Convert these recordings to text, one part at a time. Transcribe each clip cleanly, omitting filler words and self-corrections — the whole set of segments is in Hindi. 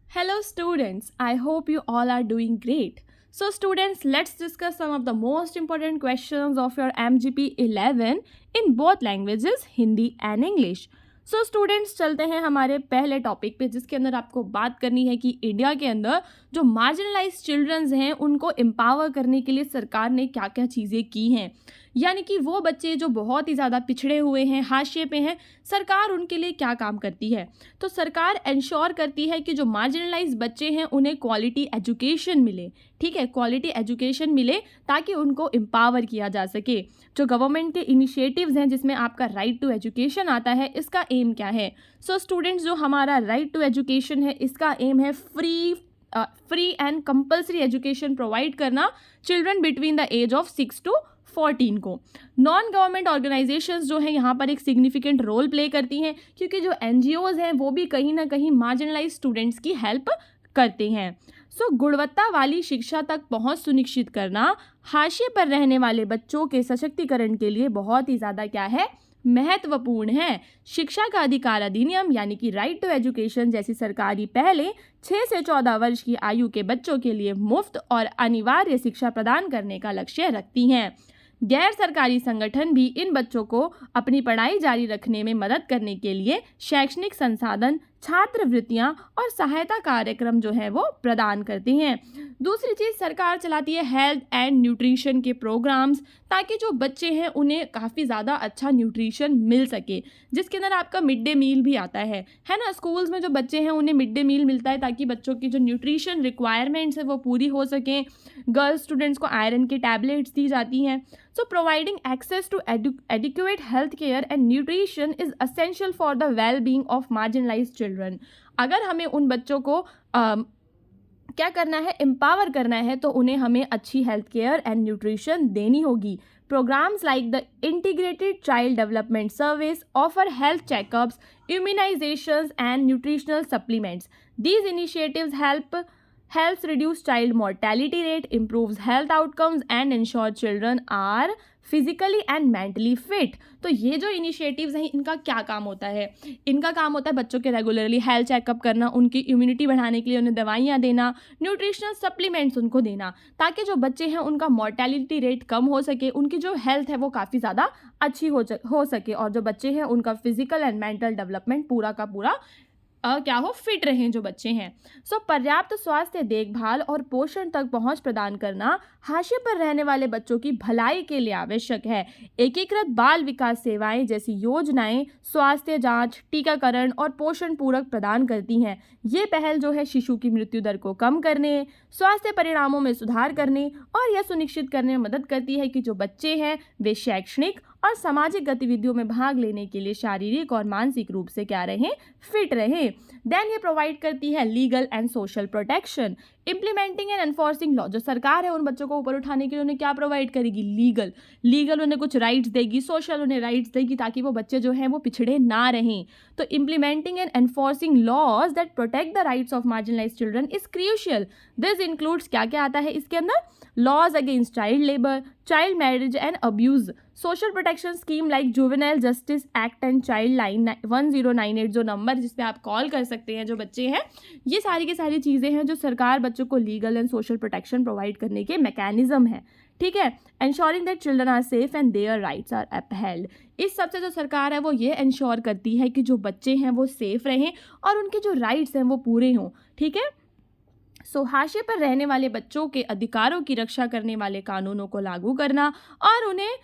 Hello students, I hope you all are doing great. So students, let's discuss some of the most important questions of your MGP 11 in both languages, Hindi and English. So students चलते हैं हमारे पहले टॉपिक पे, जिसके अंदर आपको बात करनी है कि इंडिया के अंदर जो मार्जिनलाइज चिल्ड्रंस हैं उनको एम्पावर करने के लिए सरकार ने क्या क्या चीज़ें की हैं। यानी कि वो बच्चे जो बहुत ही ज़्यादा पिछड़े हुए हैं, हाशिए पे हैं, सरकार उनके लिए क्या काम करती है। तो सरकार इंश्योर करती है कि जो मार्जिनलाइज बच्चे हैं उन्हें क्वालिटी एजुकेशन मिले। ठीक है, क्वालिटी एजुकेशन मिले ताकि उनको एम्पावर किया जा सके। जो गवर्नमेंट के इनिशिएटिव्स हैं जिसमें आपका राइट टू एजुकेशन आता है, इसका एम क्या है। सो स्टूडेंट्स, जो हमारा राइट टू एजुकेशन है इसका एम है free and compulsory education provide करना children between the age of 6 to 14 को। नॉन गवर्नमेंट ऑर्गेनाइजेशंस जो हैं यहाँ पर एक सिग्निफिकेंट रोल प्ले करती हैं, क्योंकि जो NGOs हैं वो भी कहीं ना कहीं मार्जिनलाइज स्टूडेंट्स की हेल्प करते हैं। सो गुणवत्ता वाली शिक्षा तक पहुंच सुनिश्चित करना हाशिए पर रहने वाले बच्चों के सशक्तिकरण के लिए बहुत ही ज़्यादा क्या है, महत्वपूर्ण है। शिक्षा का अधिकार अधिनियम यानी कि राइट टू एजुकेशन जैसी सरकारी पहले 6 से 14 वर्ष की आयु के बच्चों के लिए मुफ्त और अनिवार्य शिक्षा प्रदान करने का लक्ष्य रखती हैं। गैर सरकारी संगठन भी इन बच्चों को अपनी पढ़ाई जारी रखने में मदद करने के लिए शैक्षणिक संसाधन, छात्रवृत्तियां और सहायता कार्यक्रम जो है वो प्रदान करते हैं। दूसरी चीज़, सरकार चलाती है हेल्थ एंड न्यूट्रिशन के प्रोग्राम्स, ताकि जो बच्चे हैं उन्हें काफ़ी ज़्यादा अच्छा न्यूट्रिशन मिल सके, जिसके अंदर आपका मिड डे मील भी आता है ना। स्कूल्स में जो बच्चे हैं उन्हें मिड डे मील मिलता है ताकि बच्चों की जो न्यूट्रिशन रिक्वायरमेंट्स है वो पूरी हो सकें। गर्ल्स स्टूडेंट्स को आयरन की टैबलेट्स दी जाती हैं। So providing access to adequate health care and nutrition is essential for the well-being of marginalized children. अगर हमें उन बच्चों को क्या करना है, एम्पावर करना है, तो उन्हें हमें अच्छी हेल्थ केयर एंड न्यूट्रिशन देनी होगी। Programs like the Integrated Child Development Service offer health checkups, immunizations and nutritional supplements. These initiatives helps reduce child mortality rate, improves health outcomes and ensure children are physically and mentally fit. तो ये जो इनिशिएटिव्स हैं इनका क्या काम होता है, इनका काम होता है बच्चों के रेगुलरली हेल्थ चेकअप करना, उनकी इम्यूनिटी बढ़ाने के लिए उन्हें दवाइयाँ देना, न्यूट्रिशनल सप्लीमेंट्स उनको देना, ताकि जो बच्चे हैं उनका मॉर्टेलिटी रेट कम हो सके, उनकी जो हेल्थ है वो काफ़ी ज़्यादा अच्छी हो सके, और जो बच्चे हैं उनका फिजिकल एंड मेंटल डेवलपमेंट पूरा का पूरा क्या हो, फिट रहें जो बच्चे हैं। सो पर्याप्त स्वास्थ्य देखभाल और पोषण तक पहुंच प्रदान करना हाशिए पर रहने वाले बच्चों की भलाई के लिए आवश्यक है। एकीकृत बाल विकास सेवाएं जैसी योजनाएं स्वास्थ्य जांच, टीकाकरण और पोषण पूरक प्रदान करती हैं। ये पहल जो है शिशु की मृत्यु दर को कम करने, स्वास्थ्य परिणामों में सुधार करने और यह सुनिश्चित करने में मदद करती है कि जो बच्चे हैं वे शैक्षणिक और सामाजिक गतिविधियों में भाग लेने के लिए शारीरिक और मानसिक रूप से क्या रहें, फिट रहें। देन ये प्रोवाइड करती है legal and social protection, implementing and enforcing law. जो सरकार है उन बच्चों को ऊपर उठाने के लिए उन्हें क्या प्रोवाइड करेगी, लीगल उन्हें कुछ राइट्स देगी, सोशल उन्हें राइट्स देगी, ताकि वो बच्चे जो हैं वो पिछड़े ना रहें। तो implementing and enforcing laws that protect the rights of marginalised children is crucial. This includes, क्या क्या आता है इसके अंदर, laws against child labour, child marriage and abuse, social protection scheme like juvenile justice act and child line 1098, जो नंबर जिस पे आप कॉल कर सकते हैं जो बच्चे हैं। ये सारी की सारी चीज़ें हैं जो सरकार बच्चों को legal and social protection provide करने के मैकेनिज्म है। ठीक है, ensuring that children are safe and their rights are upheld. इस सबसे जो सरकार है वो ये एंश्योर करती है कि जो बच्चे हैं वो सेफ रहें और उनके जो राइट्स हैं वो पूरे हों। ठीक है, हाशिए पर रहने वाले बच्चों के अधिकारों की रक्षा करने वाले कानूनों को लागू करना, और उन्हें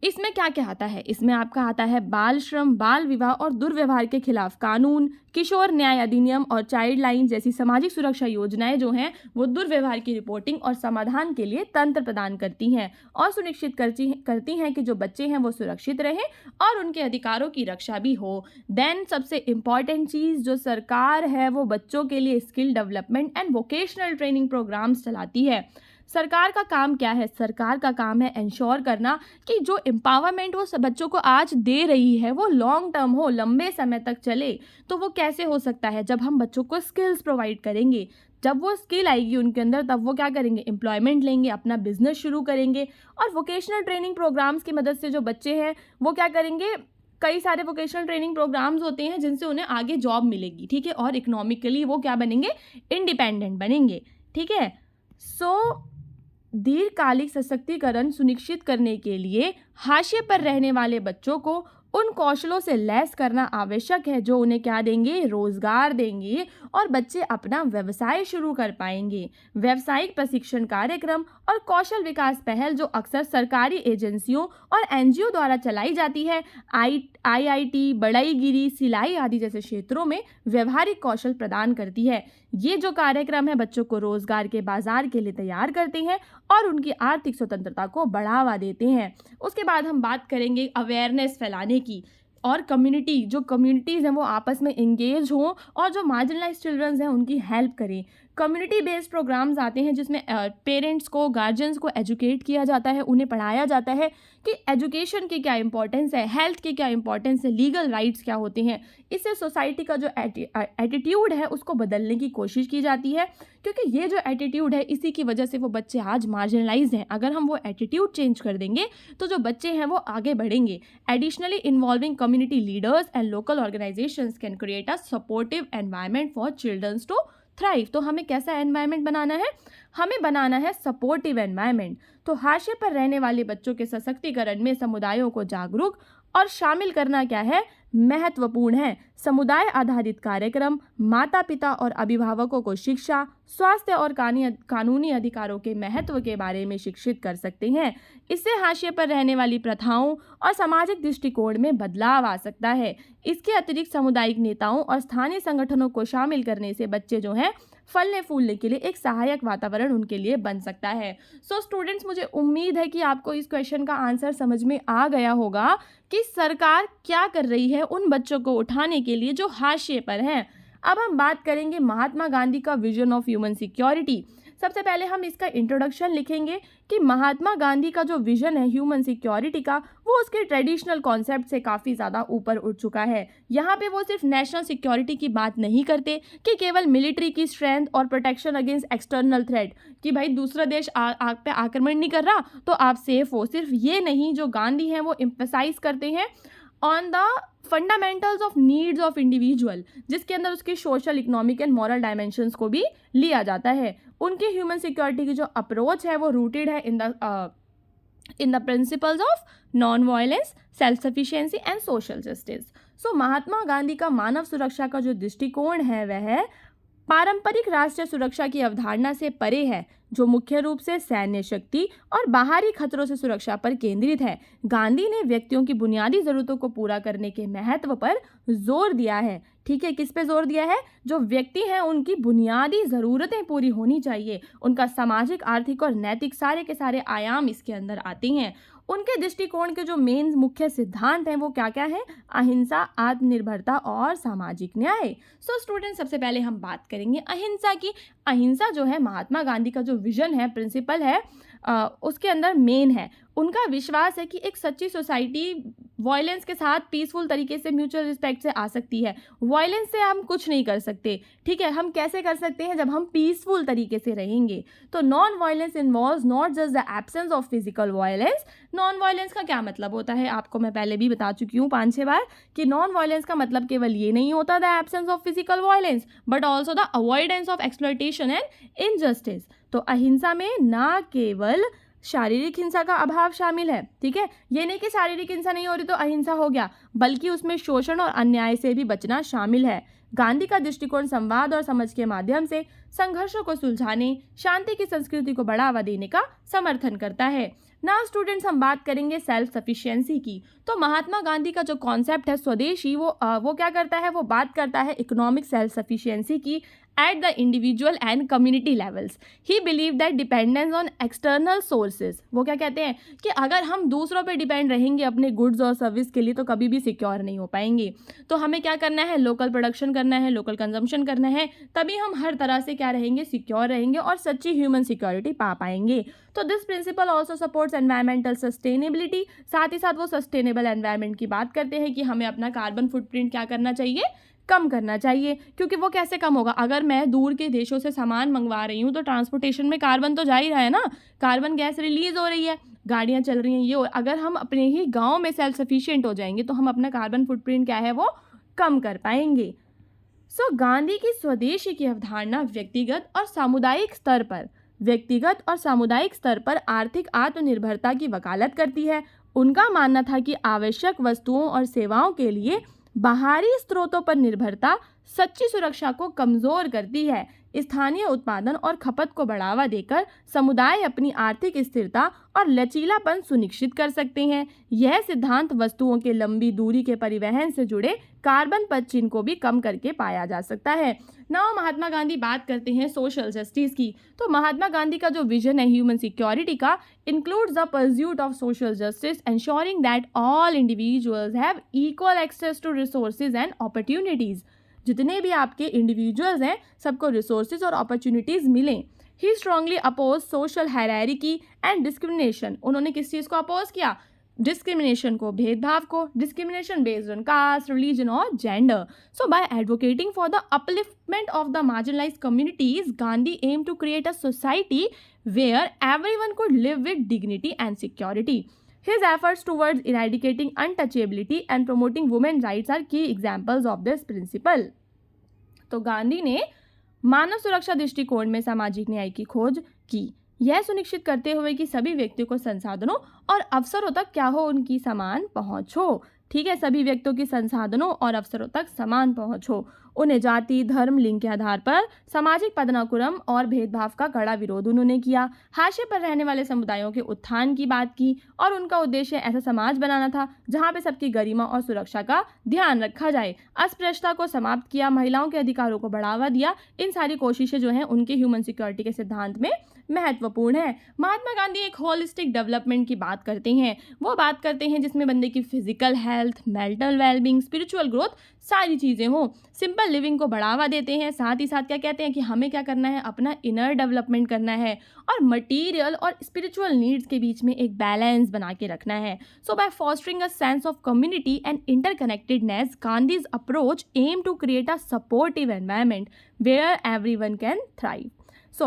इसमें क्या क्या आता है, इसमें आपका आता है बाल श्रम, बाल विवाह और दुर्व्यवहार के खिलाफ कानून, किशोर न्याय अधिनियम और चाइल्ड लाइन जैसी सामाजिक सुरक्षा योजनाएं जो हैं वो दुर्व्यवहार की रिपोर्टिंग और समाधान के लिए तंत्र प्रदान करती हैं और सुनिश्चित करती हैं कि जो बच्चे हैं वो सुरक्षित रहें और उनके अधिकारों की रक्षा भी हो। देन सबसे इम्पॉर्टेंट चीज़ जो सरकार है वो बच्चों के लिए skill development and vocational training programmes चलाती है। सरकार का काम क्या है, सरकार का काम है इंश्योर करना कि जो एम्पावरमेंट वो बच्चों को आज दे रही है वो लॉन्ग टर्म हो, लंबे समय तक चले। तो वो कैसे हो सकता है, जब हम बच्चों को स्किल्स प्रोवाइड करेंगे, जब वो स्किल आएगी उनके अंदर तब वो क्या करेंगे, एम्प्लॉयमेंट लेंगे, अपना बिजनेस शुरू करेंगे। और वोकेशनल ट्रेनिंग प्रोग्राम्स की मदद से जो बच्चे हैं वो क्या करेंगे, कई सारे वोकेशनल ट्रेनिंग प्रोग्राम्स होते हैं जिनसे उन्हें आगे जॉब मिलेगी, ठीक है, और इकोनॉमिकली वो क्या बनेंगे, इंडिपेंडेंट बनेंगे, ठीक है। सो दीर्घकालिक सशक्तिकरण सुनिश्चित करने के लिए हाशिए पर रहने वाले बच्चों को उन कौशलों से लैस करना आवश्यक है जो उन्हें क्या देंगे, रोजगार देंगे और बच्चे अपना व्यवसाय शुरू कर पाएंगे। व्यावसायिक प्रशिक्षण कार्यक्रम और कौशल विकास पहल जो अक्सर सरकारी एजेंसियों और एनजीओ द्वारा चलाई जाती है, आईआईटी, बढ़ईगिरी, सिलाई आदि जैसे क्षेत्रों में व्यवहारिक कौशल प्रदान करती है। ये जो कार्यक्रम है बच्चों को रोजगार के बाजार के लिए तैयार करते हैं और उनकी आर्थिक स्वतंत्रता को बढ़ावा देते हैं। उसके बाद हम बात करेंगे अवेयरनेस फैलाने की, और कम्युनिटीज़ हैं वो आपस में इंगेज हों और जो मार्जिनलाइज चिल्ड्रंस हैं उनकी हेल्प करें। कम्युनिटी बेस्ड प्रोग्राम्स आते हैं जिसमें पेरेंट्स को, गार्जियंस को एजुकेट किया जाता है, उन्हें पढ़ाया जाता है कि एजुकेशन की क्या इंपॉर्टेंस है, हेल्थ की क्या इंपॉर्टेंस है, लीगल राइट्स क्या होते हैं। इससे सोसाइटी का जो एटीट्यूड है उसको बदलने की कोशिश की जाती है, क्योंकि ये जो एटीट्यूड है इसी की वजह से वो बच्चे आज मार्जिनलाइज हैं। अगर हम वो एटीट्यूड चेंज कर देंगे तो जो बच्चे हैं वो आगे बढ़ेंगे। Additionally involving community leaders and local organisations can create a supportive environment for childrens to thrive. तो हमें कैसा एनवायरनमेंट बनाना है, हमें बनाना है सपोर्टिव एनवायरनमेंट। तो हाशिए पर रहने वाले बच्चों के सशक्तिकरण में समुदायों को जागरूक और शामिल करना क्या है, महत्वपूर्ण है। समुदाय आधारित कार्यक्रम माता पिता और अभिभावकों को शिक्षा, स्वास्थ्य और कानूनी अधिकारों के महत्व के बारे में शिक्षित कर सकते हैं। इससे हाशिए पर रहने वाली प्रथाओं और सामाजिक दृष्टिकोण में बदलाव आ सकता है। इसके अतिरिक्त सामुदायिक नेताओं और स्थानीय संगठनों को शामिल करने से बच्चे जो हैं फलने फूलने के लिए एक सहायक वातावरण उनके लिए बन सकता है। सो स्टूडेंट्स, मुझे उम्मीद है कि आपको इस क्वेश्चन का आंसर समझ में आ गया होगा कि सरकार क्या कर रही है उन बच्चों को उठाने के लिए जो हाशिए पर हैं। अब हम बात करेंगे महात्मा गांधी का विजन ऑफ ह्यूमन सिक्योरिटी। सबसे पहले हम इसका इंट्रोडक्शन लिखेंगे कि महात्मा गांधी का जो विजन है ह्यूमन सिक्योरिटी का, वो उसके ट्रेडिशनल कॉन्सेप्ट से काफ़ी ज़्यादा ऊपर उठ चुका है। यहाँ पे वो सिर्फ नेशनल सिक्योरिटी की बात नहीं करते कि केवल मिलिट्री की स्ट्रेंथ और प्रोटेक्शन अगेंस्ट एक्सटर्नल थ्रेट, कि भाई दूसरा देश आप पे आक्रमण नहीं कर रहा तो आप सेफ हो, सिर्फ ये नहीं। जो गांधी हैं वो एम्फसाइज करते हैं on the fundamentals of needs of individual, जिसके अंदर उसके social, economic and moral dimensions को भी लिया जाता है। उनके ह्यूमन सिक्योरिटी की जो अप्रोच है वो रूटेड है in the principles of non violence, self sufficiency and social justice. So Mahatma Gandhi का मानव सुरक्षा का जो दृष्टिकोण है वह पारंपरिक राष्ट्रीय सुरक्षा की अवधारणा से परे है, जो मुख्य रूप से सैन्य शक्ति और बाहरी खतरों से सुरक्षा पर केंद्रित है। गांधी ने व्यक्तियों की बुनियादी जरूरतों को पूरा करने के महत्व पर जोर दिया है। ठीक है, किस पे जोर दिया है? जो व्यक्ति हैं उनकी बुनियादी ज़रूरतें पूरी होनी चाहिए। उनका सामाजिक, आर्थिक और नैतिक सारे के सारे आयाम इसके अंदर आते हैं। उनके दृष्टिकोण के जो मेन मुख्य सिद्धांत हैं वो क्या क्या है? अहिंसा, आत्मनिर्भरता और सामाजिक न्याय। सो स्टूडेंट, सबसे पहले हम बात करेंगे अहिंसा की। अहिंसा जो है महात्मा गांधी का जो विजन है, प्रिंसिपल है, उसके अंदर मेन है। उनका विश्वास है कि एक सच्ची सोसाइटी वायलेंस के साथ पीसफुल तरीके से, म्यूचुअल रिस्पेक्ट से आ सकती है। वायलेंस से हम कुछ नहीं कर सकते, ठीक है। हम कैसे कर सकते हैं? जब हम पीसफुल तरीके से रहेंगे। तो non violence involves not just the absence of physical violence. Non violence का क्या मतलब होता है? आपको मैं पहले भी बता चुकी हूँ 5-6 बार कि नॉन वायलेंस का मतलब केवल ये नहीं होता the absence of physical violence, but also the avoidance of exploitation and injustice. तो अहिंसा में ना केवल शारीरिक हिंसा का अभाव शामिल है, ठीक है। ये नहीं कि शारीरिक हिंसा नहीं हो रही तो अहिंसा हो गया, बल्कि उसमें शोषण और अन्याय से भी बचना शामिल है। गांधी का दृष्टिकोण संवाद और समझ के माध्यम से संघर्षों को सुलझाने, शांति की संस्कृति को बढ़ावा देने का समर्थन करता है। नाउ स्टूडेंट्स, हम बात करेंगे सेल्फ सफिशिएंसी की। तो महात्मा गांधी का जो कॉन्सेप्ट है स्वदेशी, वो क्या करता है? वो बात करता है इकोनॉमिक सेल्फ सफिशिएंसी की at the individual and community levels. He believed that dependence on external sources, वो क्या कहते हैं कि अगर हम दूसरों पे डिपेंड रहेंगे अपने गुड्स और सर्विस के लिए तो कभी भी सिक्योर नहीं हो पाएंगे। तो हमें क्या करना है? लोकल प्रोडक्शन करना है, लोकल कंजम्पशन करना है, तभी हम हर तरह से क्या रहेंगे? सिक्योर रहेंगे और सच्ची ह्यूमन सिक्योरिटी पा पाएंगे। तो this principle also supports environmental sustainability. साथ ही साथ वो सस्टेनेबल एनवायरमेंट की बात करते हैं कि हमें अपना कार्बन फुटप्रिंट क्या करना चाहिए? कम करना चाहिए। क्योंकि वो कैसे कम होगा? अगर मैं दूर के देशों से सामान मंगवा रही हूँ तो ट्रांसपोर्टेशन में कार्बन तो जा ही रहा है ना, कार्बन गैस रिलीज हो रही है। गाड़ियाँ चल रही हैं, ये अगर हम अपने ही गाँव में सेल्फ सफिशिएंट हो जाएंगे तो हम अपना कार्बन फुटप्रिंट क्या है वो कम कर पाएंगे। गांधी की स्वदेशी की अवधारणा व्यक्तिगत और सामुदायिक स्तर पर आर्थिक आत्मनिर्भरता की वकालत करती है। उनका मानना था कि आवश्यक वस्तुओं और सेवाओं के लिए बाहरी स्रोतों पर निर्भरता सच्ची सुरक्षा को कमजोर करती है। स्थानीय उत्पादन और खपत को बढ़ावा देकर समुदाय अपनी आर्थिक स्थिरता और लचीलापन सुनिश्चित कर सकते हैं। यह सिद्धांत वस्तुओं के लंबी दूरी के परिवहन से जुड़े कार्बन पदचिह्न को भी कम करके पाया जा सकता है। नाउ महात्मा गांधी बात करते हैं सोशल जस्टिस की। तो महात्मा गांधी का जो विजन है ह्यूमन सिक्योरिटी का includes the pursuit of social justice, ensuring that all individuals have equal access to resources and opportunities. जितने भी आपके इंडिविजुअल्स हैं सबको रिसोर्सेज और अपॉर्चुनिटीज मिलें। He strongly oppose social hierarchy and discrimination. उन्होंने किस चीज़ को अपोज किया? डिस्क्रिमिनेशन को, भेदभाव को, discrimination based on caste, religion और gender. So by advocating for the upliftment of the marginalised communities, Gandhi aim to create a society where everyone could live with dignity and security. His efforts towards eradicating untouchability and promoting women's rights are key examples of this principle. तो गांधी ने मानव सुरक्षा दृष्टिकोण में सामाजिक न्याय की खोज की, यह सुनिश्चित करते हुए कि सभी व्यक्तियों को संसाधनों और अवसरों तक क्या हो, उनकी समान पहुंच हो। ठीक है, सभी व्यक्तियों की संसाधनों और अवसरों तक समान पहुंच हो। उन्हें जाति, धर्म, लिंग के आधार पर सामाजिक पदानुक्रम और भेदभाव का कड़ा विरोध उन्होंने किया। हाशिए पर रहने वाले समुदायों के उत्थान की बात की और उनका उद्देश्य ऐसा समाज बनाना था जहां पे सबकी गरिमा और सुरक्षा का ध्यान रखा जाए। अस्पृश्यता को समाप्त किया, महिलाओं के अधिकारों को बढ़ावा दिया। इन सारी कोशिशें जो हैं उनके ह्यूमन सिक्योरिटी के सिद्धांत में महत्वपूर्ण है। महात्मा गांधी एक होलिस्टिक डेवलपमेंट की बात करते हैं। वो बात करते हैं जिसमें बंदे की physical health, mental wellbeing, spiritual growth सारी चीज़ें हों। सिंपल लिविंग को बढ़ावा देते हैं। साथ ही साथ क्या कहते हैं कि हमें क्या करना है, अपना इनर डेवलपमेंट करना है और मटीरियल और स्पिरिचुअल नीड्स के बीच में एक बैलेंस बना के रखना है। So by fostering a sense of community and interconnectedness, Gandhi's approach aims to create a supportive environment where everyone can thrive.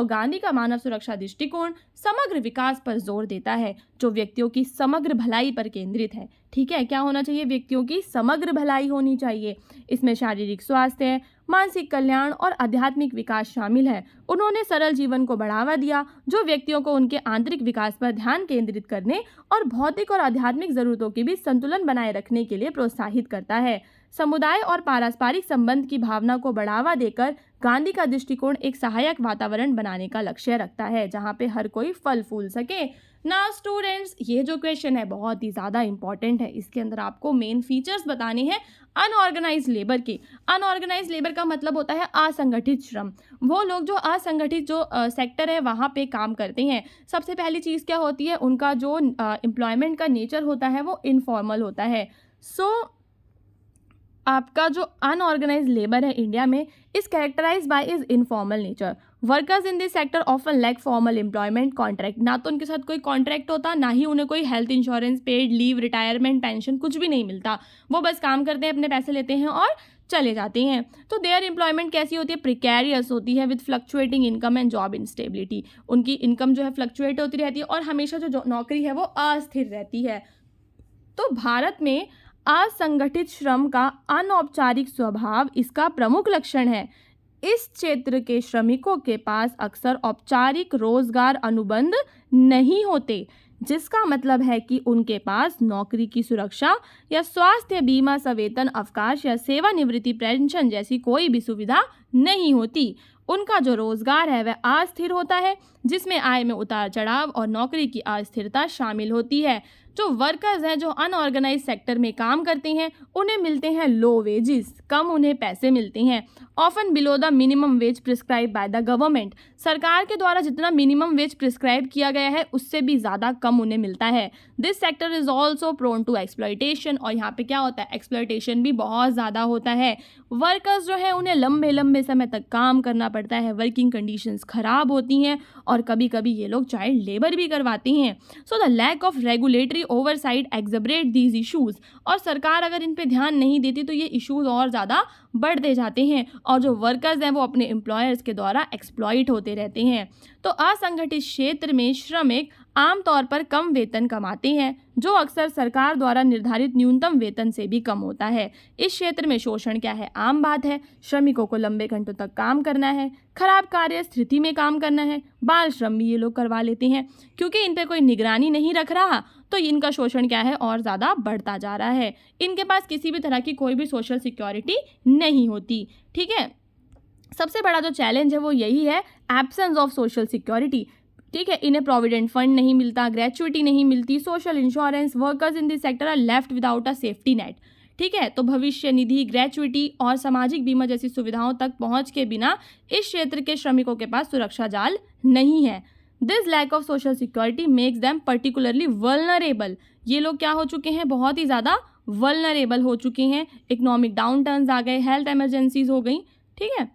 Gandhi का मानव सुरक्षा दृष्टिकोण समग्र विकास पर जोर देता है जो व्यक्तियों की समग्र भलाई पर केंद्रित है। ठीक है, क्या होना चाहिए? व्यक्तियों की समग्र भलाई होनी चाहिए। इसमें शारीरिक स्वास्थ्य, मानसिक कल्याण और आध्यात्मिक विकास शामिल है। उन्होंने सरल जीवन को बढ़ावा दिया जो व्यक्तियों को उनके आंतरिक विकास पर ध्यान केंद्रित करने और भौतिक और आध्यात्मिक जरूरतों के बीच संतुलन बनाए रखने के लिए प्रोत्साहित करता है। समुदाय और पारस्परिक संबंध की भावना को बढ़ावा देकर गांधी का दृष्टिकोण एक सहायक वातावरण बनाने का लक्ष्य रखता है जहाँ पे हर कोई फल फूल सके। नाउ स्टूडेंट्स, ये जो क्वेश्चन है बहुत ही ज़्यादा इंपॉर्टेंट है। इसके अंदर आपको मेन फीचर्स बताने हैं अनऑर्गेनाइज लेबर के। अनऑर्गेनाइज लेबर का मतलब होता है असंगठित श्रम। वो लोग जो असंगठित जो सेक्टर है वहाँ पे काम करते हैं। सबसे पहली चीज़ क्या होती है, उनका जो एम्प्लॉयमेंट का नेचर होता है वो इनफॉर्मल होता है। आपका जो अनऑर्गेनाइज लेबर है इंडिया में is characterise by is informal nature. Workers in this sector often lack formal employment contract. ना तो उनके साथ कोई कॉन्ट्रैक्ट होता, ना ही उन्हें कोई health insurance, paid leave, retirement, pension कुछ भी नहीं मिलता। वो बस काम करते हैं, अपने पैसे लेते हैं और चले जाते हैं। तो देयर एम्प्लॉयमेंट कैसी होती है? प्रिकैरियस होती है with fluctuating income and job instability. उनकी इनकम जो है फ्लक्चुएट होती रहती है और हमेशा जो नौकरी है वो अस्थिर रहती है। तो भारत में असंगठित श्रम का अनौपचारिक स्वभाव इसका प्रमुख लक्षण है। इस क्षेत्र के श्रमिकों के पास अक्सर औपचारिक रोजगार अनुबंध नहीं होते, जिसका मतलब है कि उनके पास नौकरी की सुरक्षा या स्वास्थ्य बीमा, सवेतन अवकाश या सेवानिवृत्ति पेंशन जैसी कोई भी सुविधा नहीं होती। उनका जो रोजगार है वह अस्थिर होता है, जिसमें आय में उतार चढ़ाव और नौकरी की अस्थिरता शामिल होती है। जो वर्कर्स हैं जो अनऑर्गेनाइज सेक्टर में काम करते हैं उन्हें मिलते हैं लो वेजेस, कम उन्हें पैसे मिलते हैं। Often below the minimum wage prescribe by the government. सरकार के द्वारा जितना मिनिमम वेज प्रिस्क्राइब किया गया है उससे भी ज़्यादा कम उन्हें मिलता है। This sector is also prone to exploitation. और यहाँ पे क्या होता है? एक्सप्लॉयटेशन भी बहुत ज़्यादा होता है। वर्कर्स जो है उन्हें लंबे लंबे समय तक काम करना पड़ता है, वर्किंग कंडीशंस खराब होती हैं और कभी कभी ये लोग चाइल्ड लेबर भी करवाते हैं। So the lack of regulatory oversight exacerbate these issues. और सरकार अगर इन पे ध्यान नहीं देती तो ये इशूज़ और ज़्यादा बढ़ते जाते हैं और जो वर्कर्स हैं वो अपने एम्प्लॉयर्स के द्वारा एक्सप्लॉइट होते रहते हैं। तो असंगठित क्षेत्र में श्रमिक आमतौर पर कम वेतन कमाते हैं, जो अक्सर सरकार द्वारा निर्धारित न्यूनतम वेतन से भी कम होता है। इस क्षेत्र में शोषण क्या है, आम बात है। श्रमिकों को लंबे घंटों तक काम करना है, खराब कार्य स्थिति में काम करना है, बाल श्रम भी ये लोग करवा लेते हैं। क्योंकि इन पे कोई निगरानी नहीं रख रहा तो इनका शोषण क्या है, और ज़्यादा बढ़ता जा रहा है। इनके पास किसी भी तरह की कोई भी सोशल सिक्योरिटी नहीं होती। ठीक है, सबसे बड़ा जो चैलेंज है वो यही है, एब्सेंस ऑफ सोशल सिक्योरिटी। ठीक है, इन्हें प्रोविडेंट फंड नहीं मिलता, ग्रेचुइटी नहीं मिलती, social insurance. Workers in this sector are left without a safety net. ठीक है, तो भविष्य निधि, ग्रेचुइटी और सामाजिक बीमा जैसी सुविधाओं तक पहुंच के बिना इस क्षेत्र के श्रमिकों के पास सुरक्षा जाल नहीं है। This lack of social security makes them particularly vulnerable. ये लोग क्या हो चुके हैं, बहुत ही ज़्यादा वल्नरेबल हो चुके हैं। इकोनॉमिक डाउन टर्न्स आ गए, हेल्थ इमरजेंसीज हो गई। ठीक है,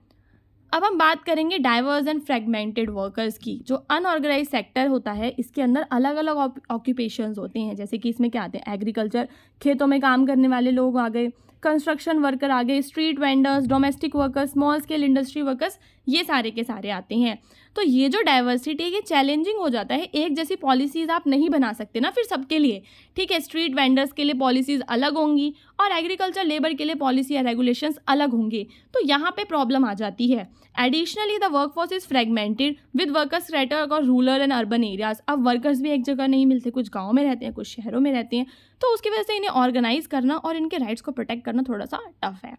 अब हम बात करेंगे डाइवर्स एंड फ्रेगमेंटेड वर्कर्स की। जो अनऑर्गेनाइज सेक्टर होता है, इसके अंदर अलग अलग ऑक्यूपेशंस होते हैं। जैसे कि इसमें क्या आते हैं, एग्रीकल्चर, खेतों में काम करने वाले लोग आ गए, कंस्ट्रक्शन वर्कर आ गए, street vendors, domestic workers, small scale industry workers, ये सारे के सारे आते हैं। तो ये जो डाइवर्सिटी है ये चैलेंजिंग हो जाता है। एक जैसी पॉलिसीज़ आप नहीं बना सकते ना फिर सबके लिए। ठीक है, स्ट्रीट वेंडर्स के लिए पॉलिसीज़ अलग होंगी और एग्रीकल्चर लेबर के लिए पॉलिसी या रेगुलेशंस अलग होंगे, तो यहाँ पे प्रॉब्लम आ जाती है। Additionally the workforce is fragmented with workers scattered और रूरल एंड अर्बन एरियाज। अब वर्कर्स भी एक जगह नहीं मिलते, कुछ गाँव में रहते हैं, कुछ शहरों में रहते हैं, तो उसकी वजह से इन्हें ऑर्गेनाइज करना और इनके राइट्स को प्रोटेक्ट करना थोड़ा सा टफ है।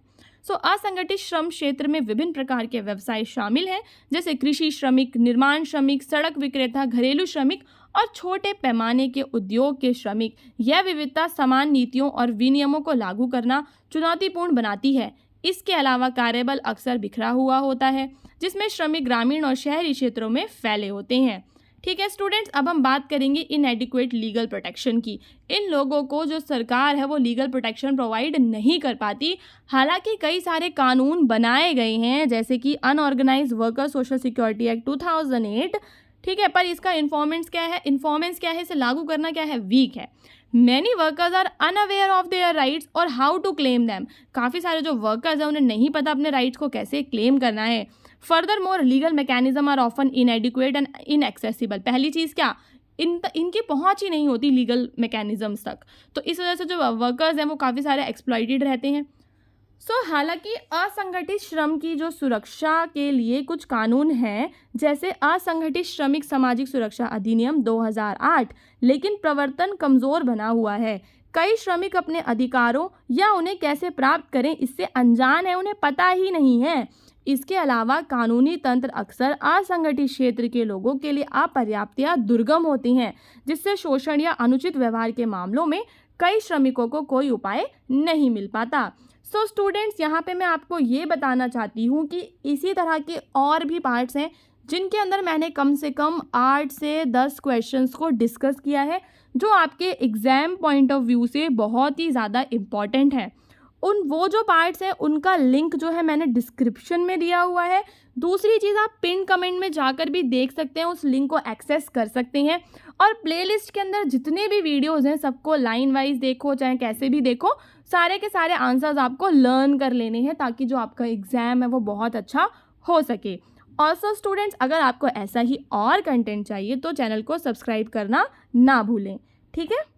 असंगठित श्रम क्षेत्र में विभिन्न प्रकार के व्यवसाय शामिल हैं, जैसे कृषि श्रमिक, निर्माण श्रमिक, सड़क विक्रेता, घरेलू श्रमिक और छोटे पैमाने के उद्योग के श्रमिक। यह विविधता समान नीतियों और विनियमों को लागू करना चुनौतीपूर्ण बनाती है। इसके अलावा कार्यबल अक्सर बिखरा हुआ होता है, जिसमें श्रमिक ग्रामीण और शहरी क्षेत्रों में फैले होते हैं। ठीक है स्टूडेंट्स, अब हम बात करेंगे इनएडिक्वेट लीगल प्रोटेक्शन की। इन लोगों को जो सरकार है वो लीगल प्रोटेक्शन प्रोवाइड नहीं कर पाती। हालांकि कई सारे कानून बनाए गए हैं, जैसे कि unorganised worker social security act 2008। ठीक है, पर इसका इन्फॉर्मेंस क्या है, इसे लागू करना क्या है, वीक है। Many workers are unaware of their rights और हाउ टू क्लेम दैम। काफ़ी सारे जो वर्कर्स हैं उन्हें नहीं पता अपने राइट्स को कैसे क्लेम करना है। Furthermore legal mechanism are often inadequate and inaccessible. पहली चीज़ क्या, इनकी पहुंच ही नहीं होती लीगल मैकेनिज्म्स तक, तो इस वजह से जो वर्कर्स हैं वो काफ़ी सारे एक्सप्लॉइटेड रहते हैं। हालांकि असंगठित श्रम की जो सुरक्षा के लिए कुछ कानून हैं, जैसे असंगठित श्रमिक सामाजिक सुरक्षा अधिनियम 2008, लेकिन प्रवर्तन कमज़ोर बना हुआ है। कई श्रमिक अपने अधिकारों या उन्हें कैसे प्राप्त करें इससे अनजान है, उन्हें पता ही नहीं है। इसके अलावा कानूनी तंत्र अक्सर असंगठित क्षेत्र के लोगों के लिए अपर्याप्त या दुर्गम होती हैं, जिससे शोषण या अनुचित व्यवहार के मामलों में कई श्रमिकों को कोई उपाय नहीं मिल पाता। स्टूडेंट्स, यहाँ पे मैं आपको ये बताना चाहती हूँ कि इसी तरह के और भी पार्ट्स हैं जिनके अंदर मैंने कम से कम 8 से 10 क्वेश्चंस को डिस्कस किया है, जो आपके एग्ज़ाम पॉइंट ऑफ व्यू से बहुत ही ज़्यादा इम्पॉर्टेंट है। वो जो पार्ट्स हैं उनका लिंक जो है मैंने डिस्क्रिप्शन में दिया हुआ है। दूसरी चीज़, आप पिन कमेंट में जाकर भी देख सकते हैं, उस लिंक को एक्सेस कर सकते हैं। और प्लेलिस्ट के अंदर जितने भी वीडियोस हैं सबको लाइन वाइज देखो, चाहे कैसे भी देखो, सारे के सारे आंसर्स आपको लर्न कर लेने हैं, ताकि जो आपका एग्ज़ाम है वो बहुत अच्छा हो सके। ऑल्सो स्टूडेंट्स, अगर आपको ऐसा ही और कंटेंट चाहिए तो चैनल को सब्सक्राइब करना ना भूलें। ठीक है।